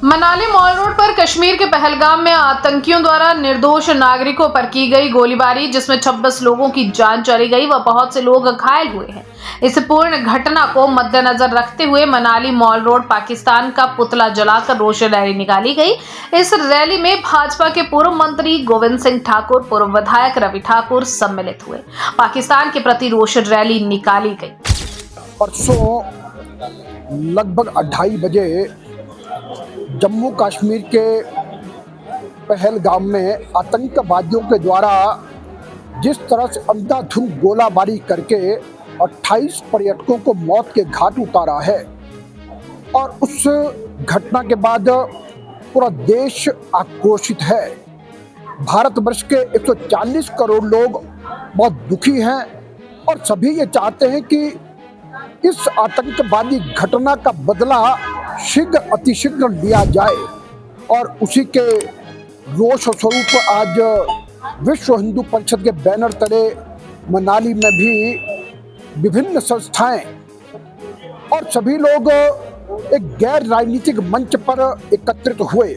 Manali mall road पर कश्मीर के पहलगाम में आतंकियों द्वारा निर्दोष नागरिकों पर की गई गोलीबारी, जिसमें 26 लोगों की जान चली गई व बहुत से लोग घायल हुए हैं। इस पूर्ण घटना को मद्देनजर रखते हुए मनाली मॉल रोड पाकिस्तान का पुतला जलाकर रोष रैली निकाली गई। इस रैली में भाजपा के पूर्व मंत्री गोविंद सिंह ठाकुर, पूर्व विधायक रवि ठाकुर सम्मिलित हुए। पाकिस्तान के प्रति रोष रैली निकाली गई। परसों लगभग 2:30 बजे जम्मू कश्मीर के पहलगाम में आतंकवादियों के द्वारा जिस तरह से अंधाधुंध गोलाबारी करके 28 पर्यटकों को मौत के घाट उतारा है, और उस घटना के बाद पूरा देश आक्रोशित है। भारतवर्ष के 140 करोड़ लोग बहुत दुखी हैं और सभी ये चाहते हैं कि इस आतंकवादी घटना का बदला शीघ्र अतिशीघ्र लिया जाए, और उसी के रोष स्वरूप आज विश्व हिंदू परिषद के बैनर तले मनाली में भी विभिन्न संस्थाएं और सभी लोग एक गैर राजनीतिक मंच पर एकत्रित हुए,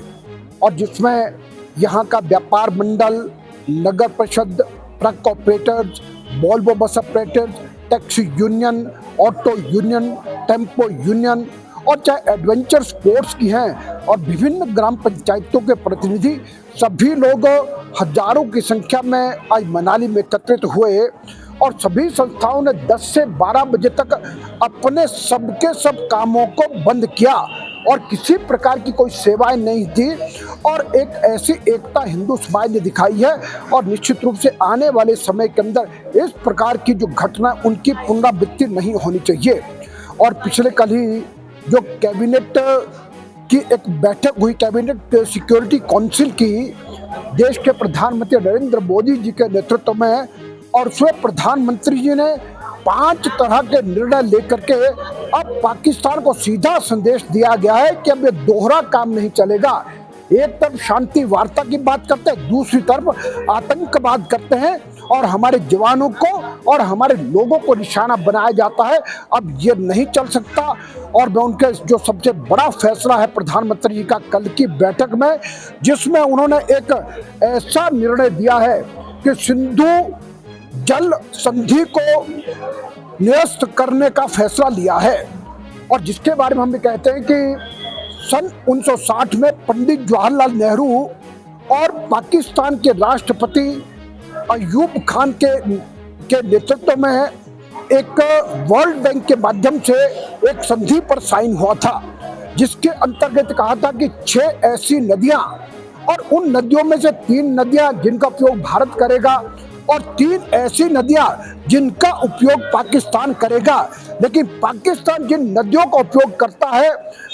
और जिसमें यहाँ का व्यापार मंडल, नगर परिषद, truck operators, Volvo bus operators, taxi union, auto union, tempo union और चाहे एडवेंचर स्पोर्ट्स की हैं और विभिन्न ग्राम पंचायतों के प्रतिनिधि, सभी लोग हजारों की संख्या में आज मनाली में एकत्रित हुए, और सभी संस्थाओं ने 10 से 12 बजे तक अपने सबके सब कामों को बंद किया और किसी प्रकार की कोई सेवाएं नहीं दी, और एक ऐसी एकता हिंदू समाज ने दिखाई है। और निश्चित रूप से आने वाले समय के अंदर इस प्रकार की जो घटना उनकी पुनरावृत्ति नहीं होनी चाहिए। और पिछले कल ही जो कैबिनेट की एक बैठक हुई, कैबिनेट सिक्योरिटी काउंसिल की, देश के प्रधानमंत्री नरेंद्र मोदी जी के नेतृत्व में, और उसमें प्रधानमंत्री जी ने 5 तरह के निर्णय लेकर के अब पाकिस्तान को सीधा संदेश दिया गया है कि अब ये दोहरा काम नहीं चलेगा। एक तरफ शांति वार्ता की बात करते हैं, दूसरी तरफ आतंकवाद करते हैं और हमारे जवानों को और हमारे लोगों को निशाना बनाया जाता है। अब ये नहीं चल सकता। और मैं उनके जो सबसे बड़ा फैसला है प्रधानमंत्री जी का कल की बैठक में, जिसमें उन्होंने एक ऐसा निर्णय दिया है कि सिंधु जल संधि को निरस्त करने का फैसला लिया है, और जिसके बारे में हम भी कहते हैं कि सन 1960 में पंडित जवाहरलाल नेहरू और पाकिस्तान के राष्ट्रपति अयूब खान के नेतृत्व में एक वर्ल्ड बैंक के माध्यम से एक संधि पर साइन हुआ था, जिसके अंतर्गत कहा था कि 6 ऐसी नदियां, और उन नदियों में से 3 नदियां जिनका उपयोग भारत करेगा और 3 ऐसी नदियां जिनका उपयोग पाकिस्तान करेगा। लेकिन पाकिस्तान जिन नदियों का उपयोग करता है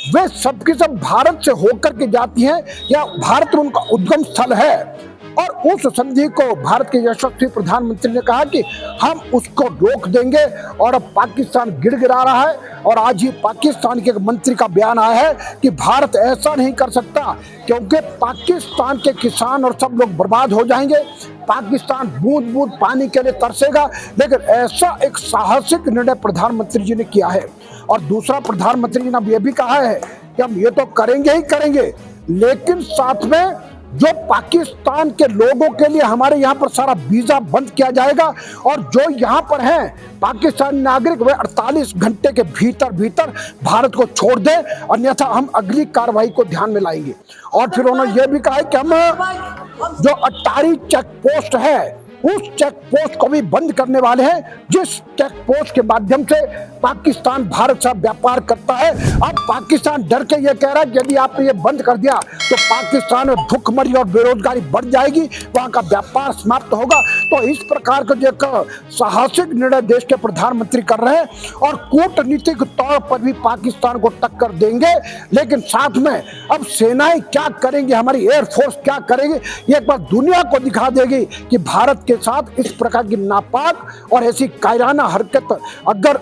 वे सबकी सब भारत से होकर के जाती हैं या भारत में उनका उद्गम स्थल है, और उस संधि को भारत के यशस्वी प्रधानमंत्री ने कहा कि हम उसको रोक देंगे। और अब पाकिस्तान गिड़गिड़ा रहा है, और आज ही पाकिस्तान के एक मंत्री का बयान आया है कि भारत ऐसा नहीं कर सकता क्योंकि पाकिस्तान के किसान और सब लोग बर्बाद हो जाएंगे, पाकिस्तान बूंद बूंद पानी के लिए तरसेगा। लेकिन ऐसा एक साहसिक निर्णय प्रधानमंत्री जी ने किया है। और दूसरा, प्रधानमंत्री जी ने यह भी कहा है कि हम ये तो करेंगे ही करेंगे, लेकिन साथ में जो पाकिस्तान के लोगों के लिए हमारे यहाँ पर सारा वीजा बंद किया जाएगा, और जो यहाँ पर हैं पाकिस्तानी नागरिक वे 48 घंटे के भीतर भारत को छोड़ दें, अन्यथा हम अगली कार्रवाई को ध्यान में लाएंगे। और फिर उन्होंने ये भी कहा है कि हम जो अटारी चेक पोस्ट है उस चेक पोस्ट को भी बंद करने वाले हैं, जिस चेक पोस्ट के माध्यम से पाकिस्तान भारत से व्यापार करता है। अब पाकिस्तान डर के ये कह रहा है कि यदि आपने ये बंद कर दिया तो पाकिस्तान में भूखमरी और बेरोजगारी बढ़ जाएगी, वहां का व्यापार समाप्त होगा। तो इस प्रकार का जो एक साहसिक निर्णय देश के प्रधानमंत्री कर रहे हैं, और कूटनीतिक तौर पर भी पाकिस्तान को टक्कर देंगे, लेकिन साथ में अब सेनाएं क्या करेंगी, हमारी एयरफोर्स क्या करेगी, ये एक बार दुनिया को दिखा देगी कि भारत के साथ इस प्रकार की नापाक और ऐसी कायराना हरकत अगर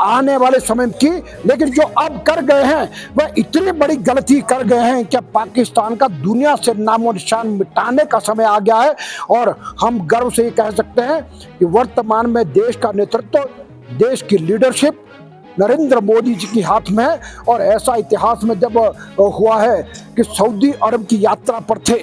आने वाले समय की, लेकिन जो अब कर गए हैं वह इतनी बड़ी गलती कर गए हैं कि पाकिस्तान का दुनिया से नामो निशान मिटाने का समय आ गया है। और हम गर्व से ये कह सकते हैं कि वर्तमान में देश का नेतृत्व, देश की लीडरशिप नरेंद्र मोदी जी के हाथ में है। और ऐसा इतिहास में जब हुआ है कि सऊदी अरब की यात्रा पर थे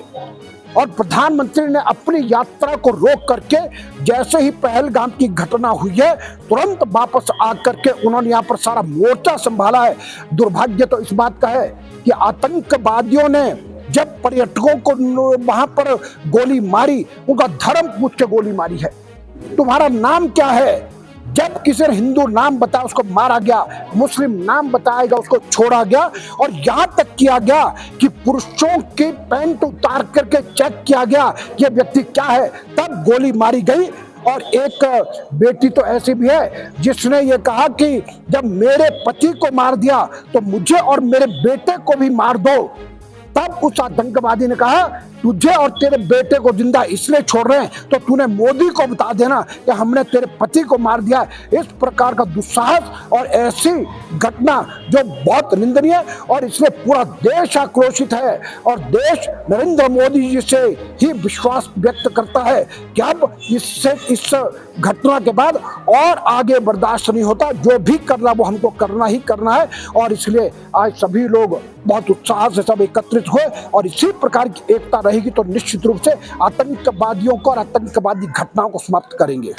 और प्रधानमंत्री ने अपनी यात्रा को रोक करके जैसे ही पहलगाम की घटना हुई है तुरंत वापस आकर के उन्होंने यहाँ पर सारा मोर्चा संभाला है। दुर्भाग्य तो इस बात का है कि आतंकवादियों ने जब पर्यटकों को वहां पर गोली मारी, उनका धर्म पूछ के गोली मारी है। तुम्हारा नाम क्या है? जब किसी ने हिंदू नाम बताया उसको मारा गया, मुस्लिम नाम बताएगा उसको छोड़ा गया, और यहां तक किया गया कि पुरुषों की पैंट उतार करके चेक किया गया कि यह व्यक्ति क्या है, तब गोली मारी गई। और एक बेटी तो ऐसी भी है जिसने ये कहा कि जब मेरे पति को मार दिया तो मुझे और मेरे बेटे को भी मार दो। तब उस आतंकवादी ने कहा तुझे और तेरे बेटे को जिंदा इसलिए छोड़ रहे हैं तो तूने मोदी को बता देना कि हमने तेरे पति को मार दिया। इस प्रकार का दुस्साहस और ऐसी घटना जो बहुत निंदनीय है, और इसलिए पूरा देश आक्रोशित है और देश नरेंद्र मोदी जी से ही विश्वास व्यक्त करता है कि अब इस घटना के बाद और आगे बर्दाश्त नहीं होता, जो भी करना वो हमको करना ही करना है। और इसलिए आज सभी लोग बहुत उत्साह से सब एकत्रित हुए और इसी प्रकार की एकता रहेगी तो निश्चित रूप से आतंकवादियों को और आतंकवादी घटनाओं को समाप्त करेंगे।